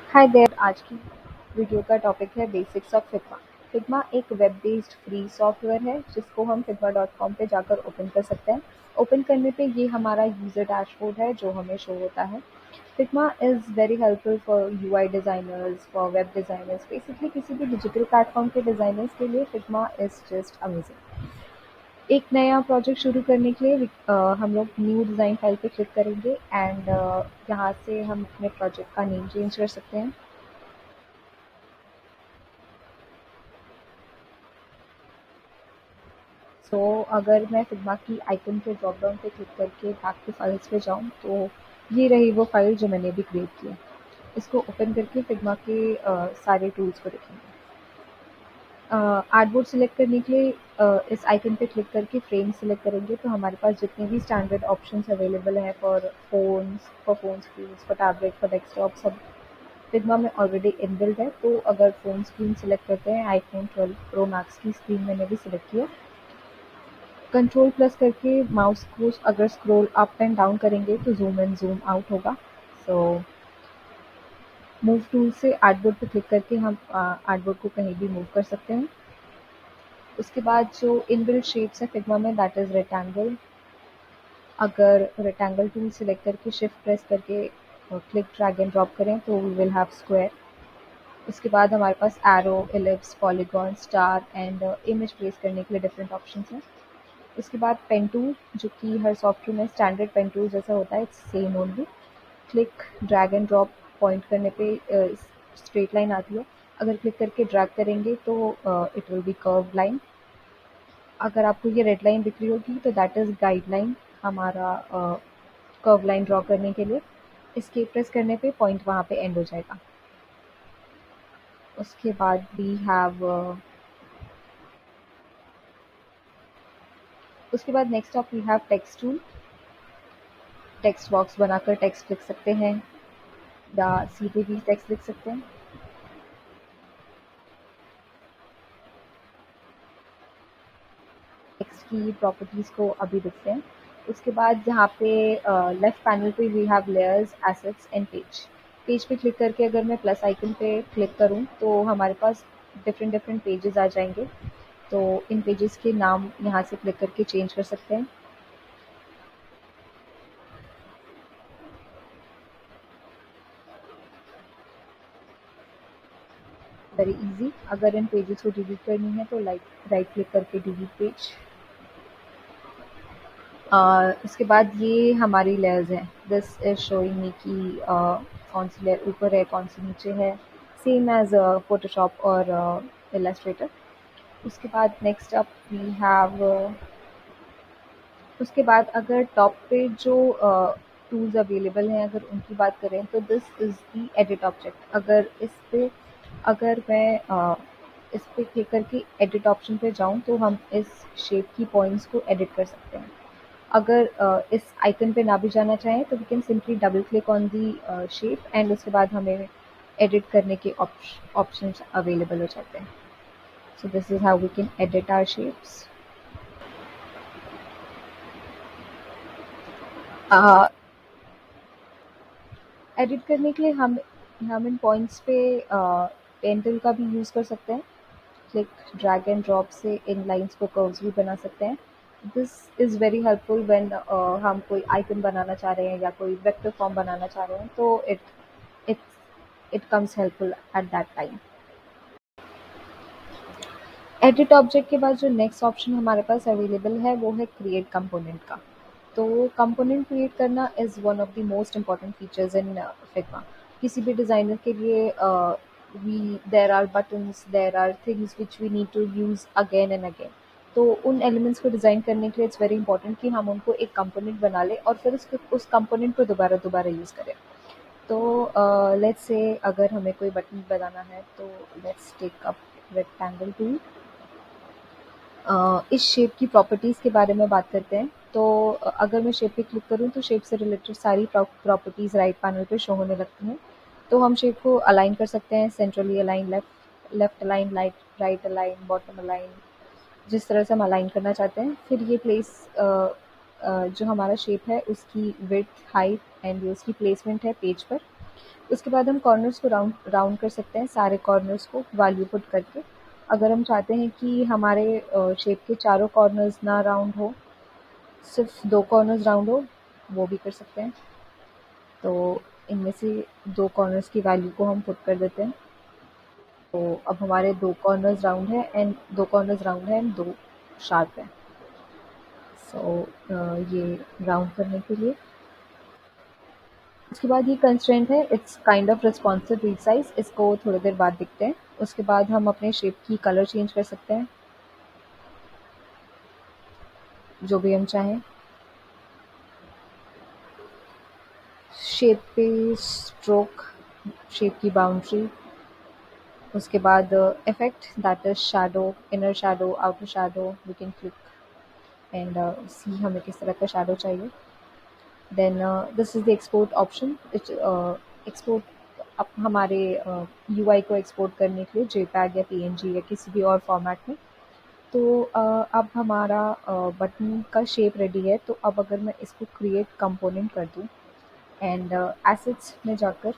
Hi there. आज की video का टॉपिक है बेसिक्स ऑफ फिग्मा। फिग्मा एक वेब बेस्ड फ्री सॉफ्टवेयर है जिसको हम figma.com पे जाकर ओपन कर सकते हैं। ओपन करने पे ये हमारा यूज़र डैशबोर्ड है जो हमें शो होता है। Figma is very helpful for UI designers, for web designers, basically किसी भी डिजिटल प्लेटफॉर्म के डिज़ाइनर्स के लिए फिग्मा इज़ जस्ट अमेजिंग। एक नया प्रोजेक्ट शुरू करने के लिए हम लोग न्यू डिज़ाइन फाइल पे क्लिक करेंगे एंड यहाँ से हम अपने प्रोजेक्ट का नेम चेंज कर सकते हैं। सो अगर मैं फिग्मा की आइकन के ड्रॉप डाउन पे क्लिक करके बैक टू फाइल्स पे जाऊँ तो ये रही वो फाइल जो मैंने अभी क्रिएट की है। इसको ओपन करके फिग्मा के सारे टूल्स को देखेंगे। आर्टबोर्ड सिलेक्ट करने के लिए इस आइकन पे क्लिक करके फ्रेम सिलेक्ट करेंगे तो हमारे पास जितने भी स्टैंडर्ड ऑप्शंस अवेलेबल हैं for phone screens, for tablet, for desktop, सब फिग्मा में ऑलरेडी इनबिल्ट है। तो अगर फ़ोन स्क्रीन सिलेक्ट करते हैं, आईफोन 12 प्रो मैक्स की स्क्रीन मैंने भी सिलेक्ट किया। कंट्रोल प्लस करके माउस को अगर स्क्रॉल अप एंड डाउन करेंगे तो ज़ूम इन ज़ूम आउट होगा। सो मूव टूल से आर्टबोर्ड पे क्लिक करके हम आर्टबोर्ड को कहीं भी मूव कर सकते हैं। उसके बाद जो इनबिल्ट शेप्स है फिग्मा में, दैट इज़ रेक्टेंगल। अगर रेक्टेंगल टूल सिलेक्ट करके शिफ्ट प्रेस करके क्लिक ड्रैग एंड ड्रॉप करें तो वी विल हैव स्क्वायर। उसके बाद हमारे पास arrow, ellipse, polygon, star and image place करने के लिए डिफरेंट ऑप्शंस हैं। उसके बाद पेन टूल, जो कि हर सॉफ्टवेयर में स्टैंडर्ड पेन टूल जैसा होता है, it's same only. Click drag and drop, point करने पे स्ट्रेट लाइन आती है। अगर क्लिक करके ड्रैग करेंगे तो it will be curve line. अगर आपको ये रेड लाइन दिख रही होगी तो दैट इज़ गाइडलाइन हमारा कर्व लाइन ड्रॉ करने के लिए। एस्केप प्रेस करने पे पॉइंट वहाँ पे एंड हो जाएगा। उसके बाद वी हैव उसके बाद next up we have text tool. Text box बनाकर टेक्स्ट लिख सकते हैं या सीधे भी टेक्स्ट लिख सकते हैं। टेक्स्ट की प्रॉपर्टीज़ को अभी देखते हैं। उसके बाद यहाँ पे लेफ्ट पैनल पे we have layers, assets and page. Page पे क्लिक करके अगर मैं प्लस आइकन पे क्लिक करूँ तो हमारे पास डिफरेंट डिफरेंट पेजेस आ जाएंगे। तो इन पेजेस के नाम यहाँ से क्लिक करके चेंज कर सकते हैं। Very easy. अगर इन पेजेस को डिलीट करनी है तो राइट क्लिक करके डिलीट पेज। उसके बाद ये हमारी लेयर्स हैं। दिस इज शोइंग मी कि कौन सी लेयर ऊपर है, कौन सी नीचे है, सेम एज फोटोशॉप और इलस्ट्रेटर। उसके बाद नेक्स्ट अप वी हैव उसके बाद अगर टॉप पे जो टूल्स अवेलेबल हैं अगर उनकी बात करें तो this is the edit object. अगर मैं इस पे क्लिक करके एडिट ऑप्शन पे जाऊँ तो हम इस शेप की पॉइंट्स को एडिट कर सकते हैं। अगर इस आइकन पे ना भी जाना चाहें तो we can simply double click on the shape and उसके बाद हमें एडिट करने के ऑप्शंस अवेलेबल हो जाते हैं। So this is how we can edit our shapes. Edit करने के लिए हम इन पॉइंट्स पे पेन टूल का भी यूज़ कर सकते हैं। क्लिक ड्रैग एंड ड्रॉप से इन लाइंस को कर्व्स भी बना सकते हैं। This is very helpful when हम कोई आइकन बनाना चाह रहे हैं या कोई वेक्टर फॉर्म बनाना चाह रहे हैं तो it it comes helpful at that time. Edit object के बाद जो नेक्स्ट ऑप्शन हमारे पास अवेलेबल है वो है क्रिएट कंपोनेंट का। तो कंपोनेंट क्रिएट करना is one of the most important features in Figma. किसी भी डिज़ाइनर के लिए we there are buttons, there are things which we need to use again and again. तो उन एलिमेंट्स को डिज़ाइन करने के लिए इट्स वेरी इंपॉर्टेंट कि हम उनको एक कंपोनेंट बना लें और फिर उस कंपोनेंट को दोबारा दोबारा यूज़ करें। तो लेट्स से अगर हमें कोई बटन बनाना है तो let's take up rectangle tool. इस शेप की प्रॉपर्टीज़ के बारे में बात करते हैं। तो अगर मैं शेप पे क्लिक करूँ तो शेप से रिलेटेड सारी प्रॉपर्टीज़ राइट पैनल पे शो होने लगती हैं। तो हम शेप को अलाइन कर सकते हैं, centrally align, left align, right align, bottom align, जिस तरह से हम अलाइन करना चाहते हैं। फिर ये जो हमारा शेप है उसकी विड्थ, हाइट एंड जो उसकी प्लेसमेंट है पेज पर, उसके बाद हम कॉर्नर्स को राउंड राउंड कर सकते हैं, सारे कॉर्नर्स को वैल्यू पुट करके। अगर हम चाहते हैं कि हमारे शेप के चारों कॉर्नर्स ना राउंड हो, सिर्फ 2 कॉर्नर्स राउंड हो, वो भी कर सकते हैं। तो इनमें से 2 कॉर्नर्स की वैल्यू को हम पुट कर देते हैं। तो अब हमारे 2 कॉर्नर्स राउंड है एंड 2 कॉर्नर्स राउंड है एंड 2 शार्प है। सो ये राउंड करने के लिए। उसके बाद ये कंस्ट्रेंट है, it's kind of responsive resize, इसको थोड़ी देर बाद दिखते हैं। उसके बाद हम अपने शेप की कलर चेंज कर सकते हैं, जो भी हम चाहें। शेप पे स्ट्रोक, शेप की बाउंड्री, उसके बाद effect that is shadow, inner shadow, outer shadow, we can click and see हमें किस तरह का शैडो चाहिए। Then this is the export option, export अब हमारे यूआई को एक्सपोर्ट करने के लिए जेपैग या पीएनजी या किसी भी और फॉर्मेट में। तो अब हमारा बटन का शेप रेडी है। तो अब अगर मैं इसको क्रिएट कंपोनेंट कर दूँ एंड एसेट्स में जाकर,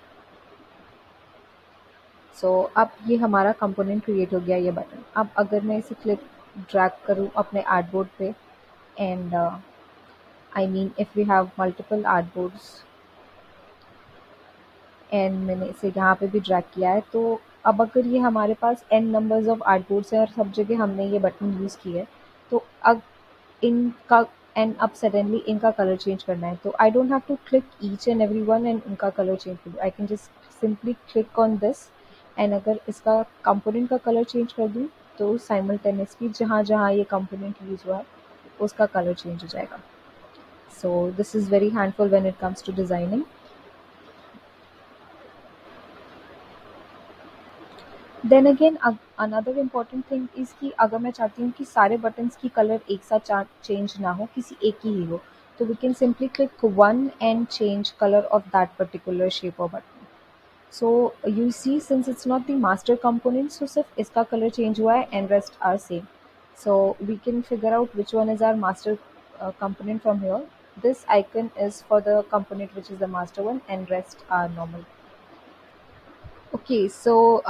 सो अब ये हमारा कंपोनेंट क्रिएट हो गया ये बटन। अब अगर मैं इसे क्लिक ड्रैग करूँ अपने आर्टबोर्ड पे and I mean if we have multiple artboards and मैंने इसे यहाँ पे भी ड्रैग किया है, तो अब अगर ये हमारे पास एन नंबर्स ऑफ आर्टबोर्ड्स हैं और सब जगह हमने ये बटन यूज़ की है, तो अब इनका एंड अब सडनली इनका कलर चेंज करना है, तो I don't have to click each and every one and उनका कलर चेंज कर दूँ। I can just simply click on this and अगर इसका कंपोनेंट का कलर चेंज कर दूँ, तो साइमल्टेनियसली जहाँ जहाँ ये कंपोनेंट यूज़ हुआ है उसका कलर चेंज हो जाएगा। So this is very handful when it comes to designing. Then again another important thing is कि अगर मैं चाहती हूँ कि सारे बटन्स की कलर एक साथ चेंज ना हो, किसी एक की ही हो, तो we can simply click one and change colour of that particular shape और button. So you see since it's not the master component, so सिर्फ इसका कलर चेंज हुआ है and rest are same. So we can figure out which one is our master component from here. This icon is for the component which is the master one and rest are normal. Okay, so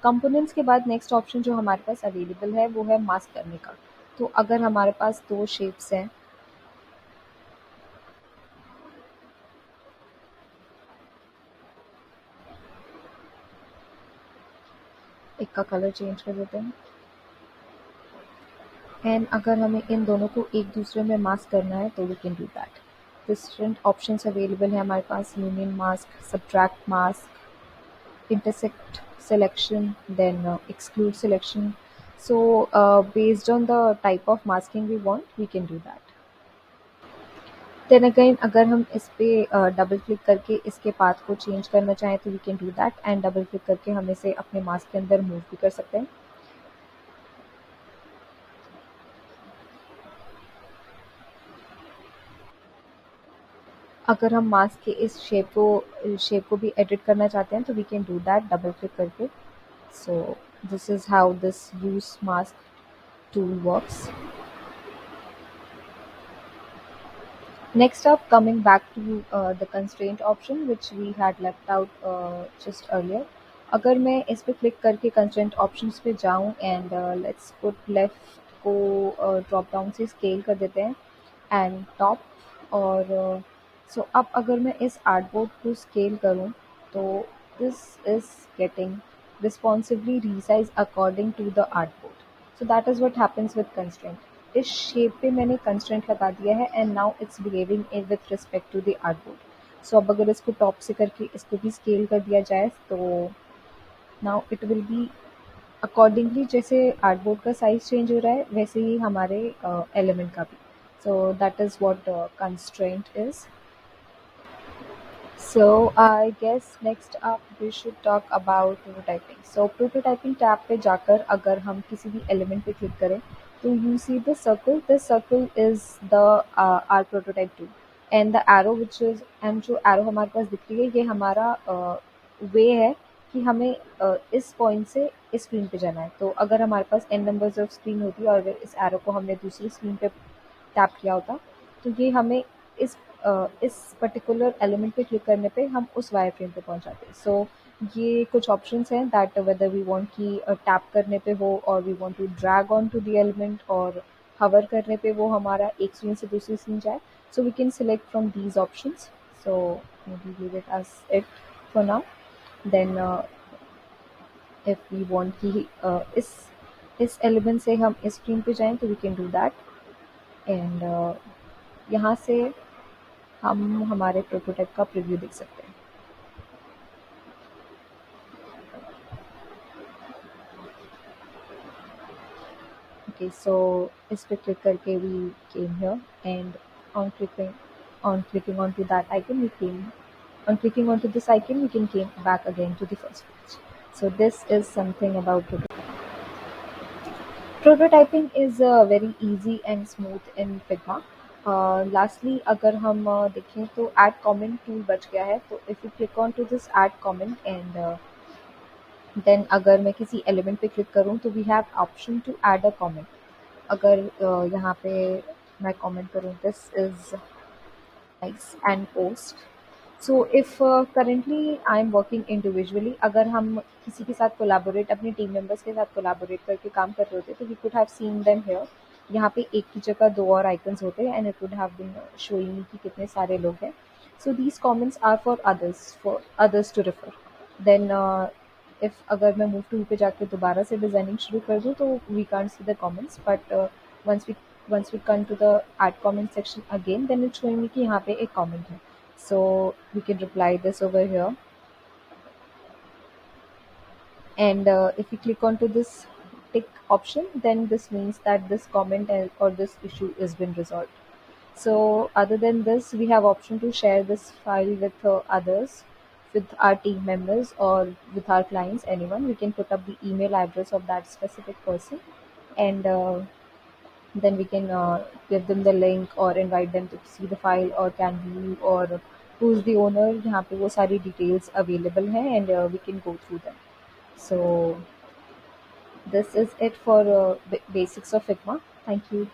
components के बाद next option जो हमारे पास available है वो है mask करने का। तो अगर हमारे पास 2 शेप्स हैं, एक का कलर चेंज कर देते हैं एंड अगर हमें इन दोनों को एक दूसरे में मास्क करना है तो we can do that. Different options available है हमारे पास, union mask, subtract mask, intersect selection, then exclude selection. So based on the type of masking we want, we can do that. Then again अगर हम इस पे double click करके इसके path को चेंज करना चाहें तो we can do that and double click करके हम इसे अपने मास्क के अंदर मूव भी कर सकते हैं। अगर हम मास्क के इस शेप को भी एडिट करना चाहते हैं तो we can do that double click करके। So this is how this use mask tool works. Next up, coming back to the constraint option which we had left out just earlier. अगर मैं इस पे click करके constraint options पे जाऊँ and let's put left को drop down से scale कर देते हैं एंड टॉप और सो अब अगर मैं इस आर्टबोर्ड को स्केल करूँ तो this is getting responsively resize according to the artboard. So that is what happens with constraint. इस शेप पे मैंने कंस्ट्रेंट लगा दिया है and now it's behaving in with respect to the artboard. So अब अगर इसको टॉप से करके इसको भी स्केल कर दिया जाए तो now it will be accordingly, जैसे आर्टबोर्ड का साइज चेंज हो रहा है वैसे ही हमारे एलिमेंट का भी। सो that is what constraint is. So I guess next up we should talk about prototyping. So prototyping tab पे जाकर अगर हम किसी भी एलिमेंट पे क्लिक करें तो you see the circle. This circle is the our prototype tool and the arrow which is, and जो arrow हमारे पास दिख रही है ये हमारा way है कि हमें इस पॉइंट से इस स्क्रीन पे जाना है। तो अगर हमारे पास n नंबर्स ऑफ स्क्रीन होती और अगर इस एरो को हमने दूसरी स्क्रीन पे टैप किया होता तो ये हमें इस इस पर्टिकुलर एलिमेंट पे क्लिक करने पे हम उस वायर फ्रेम पे पहुंच जाते हैं। सो ये कुछ ऑप्शंस हैं दैट वेदर वी वांट कि टैप करने पे हो और we want to drag on to the element और हवर करने पे वो हमारा एक सीन से दूसरी सीन जाए। So we can select from these options. So maybe leave it as it for now. Then if we want कि इस एलिमेंट से हम इस स्क्रीन पे जाएं तो we can do that. And यहाँ से हम हमारे प्रोटोटाइप का प्रीव्यू देख सकते हैं। Okay, so इस पे क्लिक करके we came here and on clicking onto that icon we came on clicking onto this icon we can came back again to the first page. So this is something about prototyping is very easy and smooth in Figma. Lastly अगर हम देखें तो add comment tool बच गया है। तो if you click on to this add comment and then अगर मैं किसी element पे क्लिक करूँ तो we have option to add a comment. अगर यहाँ पे मैं comment करूँ this is likes and post. So if currently I am working individually, अगर हम किसी के साथ collaborate अपने team members के साथ collaborate करके काम कर रहे होते तो we could have seen them here. यहाँ पे एक की जगह दो और icons होते हैं and it would have been showing me कि कितने सारे लोग हैं. So these comments are for others to refer. Then if अगर मैं move to पे जाके दोबारा से designing शुरू कर दूँ तो we can't see the comments, but once we come to the add comment section again, then it's showing me कि यहाँ पे एक comment है. So we can reply this over here. And if we click onto this tick option, then this means that this comment or this issue has been resolved. So other than this, we have option to share this file with others, with our team members or with our clients, anyone. We can put up the email address of that specific person, and then we can give them the link or invite them to see the file or can view or who's the owner. यहाँ पे वो सारी details available हैं and we can go through them. So this is it for basics of Figma. Thank you.